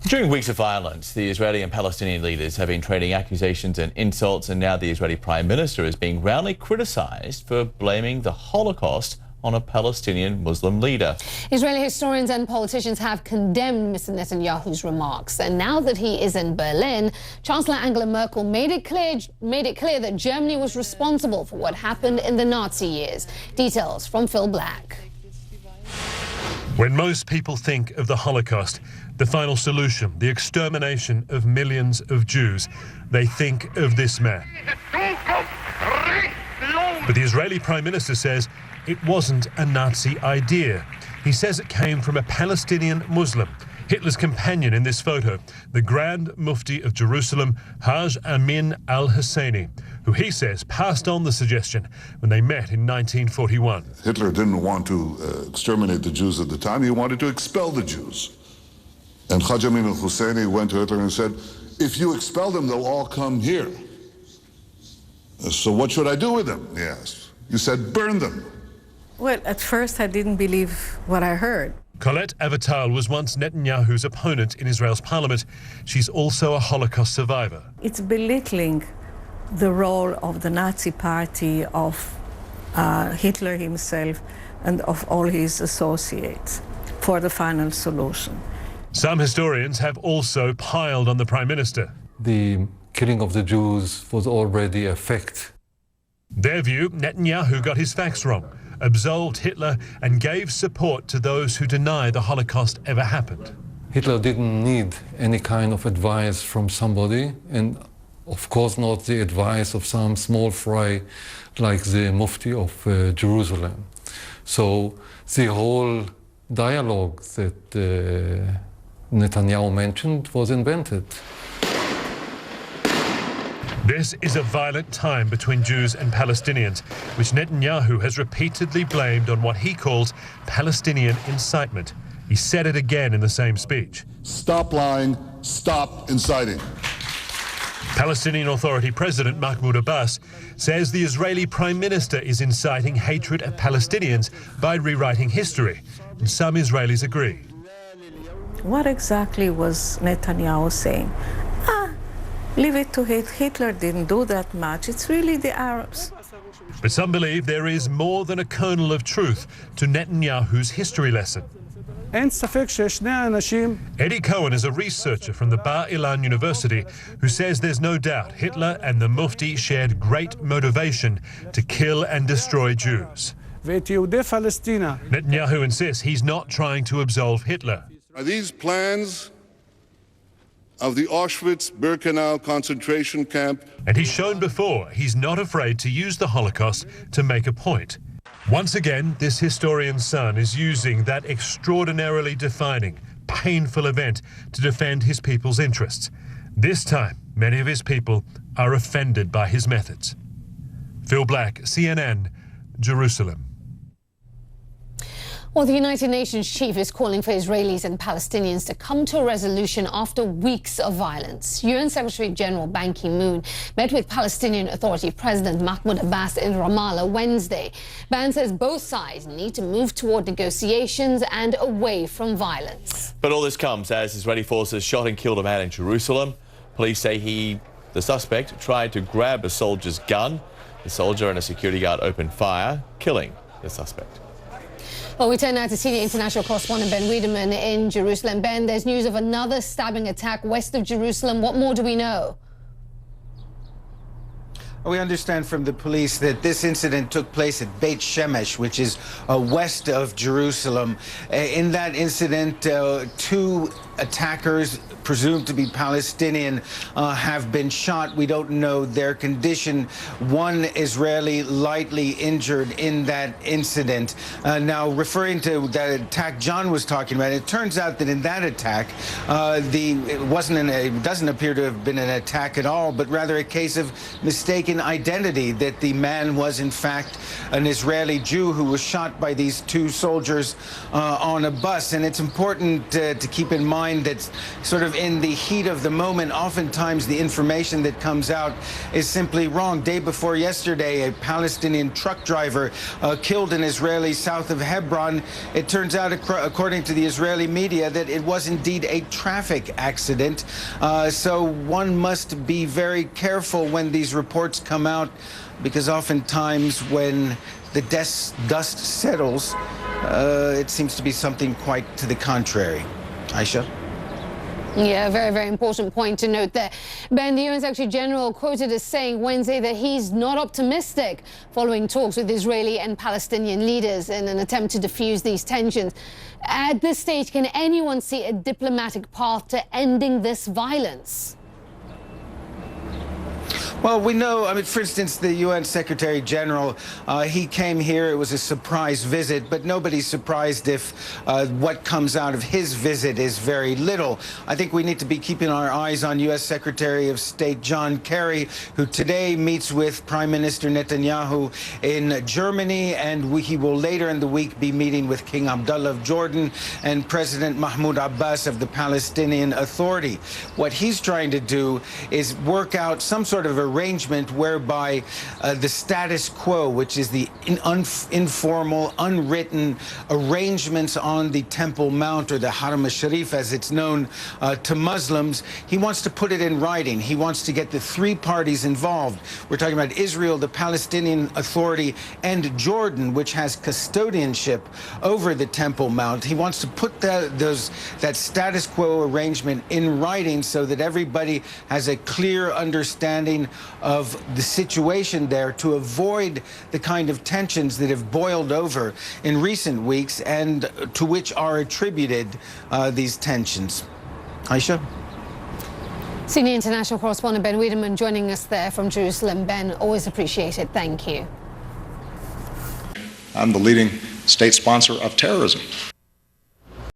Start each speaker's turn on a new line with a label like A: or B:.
A: During weeks of violence, the Israeli and Palestinian leaders have been trading accusations and insults, and now the Israeli Prime Minister is being roundly criticised for blaming the Holocaust on a Palestinian Muslim leader.
B: Israeli historians and politicians have condemned Mr. Netanyahu's remarks, and now that he is in Berlin, Chancellor Angela Merkel made it clear that Germany was responsible for what happened in the Nazi years. Details from Phil Black.
C: When most people think of the Holocaust, the final solution, the extermination of millions of Jews, they think of this man. But the Israeli Prime Minister says it wasn't a Nazi idea. He says it came from a Palestinian Muslim, Hitler's companion in this photo, the Grand Mufti of Jerusalem, Haj Amin al-Husseini, who he says passed on the suggestion when they met in 1941.
D: Hitler didn't want to exterminate the Jews at the time. He wanted to expel the Jews. And Haj Amin al-Husseini went to Hitler and said, if you expel them, they'll all come here. So what should I do with them? He asked. You said, burn them.
E: Well, at first I didn't believe what I heard.
C: Colette Avital was once Netanyahu's opponent in Israel's parliament. She's also a Holocaust survivor.
E: It's belittling the role of the Nazi party, of Hitler himself, and of all his associates for the final solution.
C: Some historians have also piled on the Prime Minister.
F: The killing of the Jews was already a fact.
C: Their view, Netanyahu got his facts wrong, absolved Hitler and gave support to those who deny the Holocaust ever happened.
F: Hitler didn't need any kind of advice from somebody, and of course not the advice of some small fry like the Mufti of Jerusalem. So the whole dialogue that Netanyahu mentioned was invented.
C: This is a violent time between Jews and Palestinians, which Netanyahu has repeatedly blamed on what he calls Palestinian incitement. He said it again in the same speech.
D: Stop lying, stop inciting.
C: Palestinian Authority President Mahmoud Abbas says the Israeli Prime Minister is inciting hatred of Palestinians by rewriting history, and some Israelis agree.
E: What exactly was Netanyahu saying? Leave it to Hitler didn't do that much. It's really the Arabs.
C: But some believe there is more than a kernel of truth to Netanyahu's history lesson. Eddie Cohen is a researcher from the Bar Ilan University who says there's no doubt Hitler and the Mufti shared great motivation to kill and destroy Jews. Netanyahu insists he's not trying to absolve Hitler.
D: Are these plans of the Auschwitz-Birkenau concentration camp?
C: And he's shown before he's not afraid to use the Holocaust to make a point. Once again, this historian's son is using that extraordinarily defining, painful event to defend his people's interests. This time, many of his people are offended by his methods. Phil Black, CNN, Jerusalem.
B: Well, the United Nations chief is calling for Israelis and Palestinians to come to a resolution after weeks of violence. UN Secretary General Ban Ki-moon met with Palestinian Authority President Mahmoud Abbas in Ramallah Wednesday. Ban says both sides need to move toward negotiations and away from violence.
A: But all this comes as Israeli forces shot and killed a man in Jerusalem. Police say the suspect, tried to grab a soldier's gun. The soldier and a security guard opened fire, killing the suspect.
B: Well, we turn now to senior international correspondent Ben Wiedemann in Jerusalem. Ben, there's news of another stabbing attack west of Jerusalem. What more do we know?
G: We understand from the police that this incident took place at Beit Shemesh, which is west of Jerusalem. In that incident, two attackers, presumed to be Palestinian, have been shot. We don't know their condition. One Israeli lightly injured in that incident. Now, referring to that attack John was talking about, it turns out that in that attack, it doesn't appear to have been an attack at all, but rather a case of mistaken identity, that the man was in fact an Israeli Jew who was shot by these two soldiers on a bus. And it's important to keep in mind that sort of in the heat of the moment, oftentimes the information that comes out is simply wrong. Day before yesterday, a Palestinian truck driver killed an Israeli south of Hebron. It turns out, according to the Israeli media, that it was indeed a traffic accident. So one must be very careful when these reports come out, because oftentimes when the dust settles, it seems to be something quite to the contrary. Aisha?
B: Yeah, very, very important point to note there. Ben, the UN Secretary General quoted as saying Wednesday that he's not optimistic following talks with Israeli and Palestinian leaders in an attempt to diffuse these tensions. At this stage, can anyone see a diplomatic path to ending this violence?
G: Well, we know, I mean, for instance, the UN Secretary General, he came here. It was a surprise visit, but nobody's surprised if what comes out of his visit is very little. I think we need to be keeping our eyes on U.S. Secretary of State John Kerry, who today meets with Prime Minister Netanyahu in Germany, and he will later in the week be meeting with King Abdullah of Jordan and President Mahmoud Abbas of the Palestinian Authority. What he's trying to do is work out some sort of arrangement whereby the status quo, which is the informal, unwritten arrangements on the Temple Mount, or the Haram al-Sharif as it's known to Muslims, he wants to put it in writing. He wants to get the three parties involved. We're talking about Israel, the Palestinian Authority, and Jordan, which has custodianship over the Temple Mount. He wants to put that status quo arrangement in writing so that everybody has a clear understanding of the situation there, to avoid the kind of tensions that have boiled over in recent weeks and to which are attributed these tensions. Aisha?
B: Senior international correspondent Ben Wiedemann joining us there from Jerusalem. Ben, always appreciated. Thank you.
H: I'm the leading state sponsor of terrorism.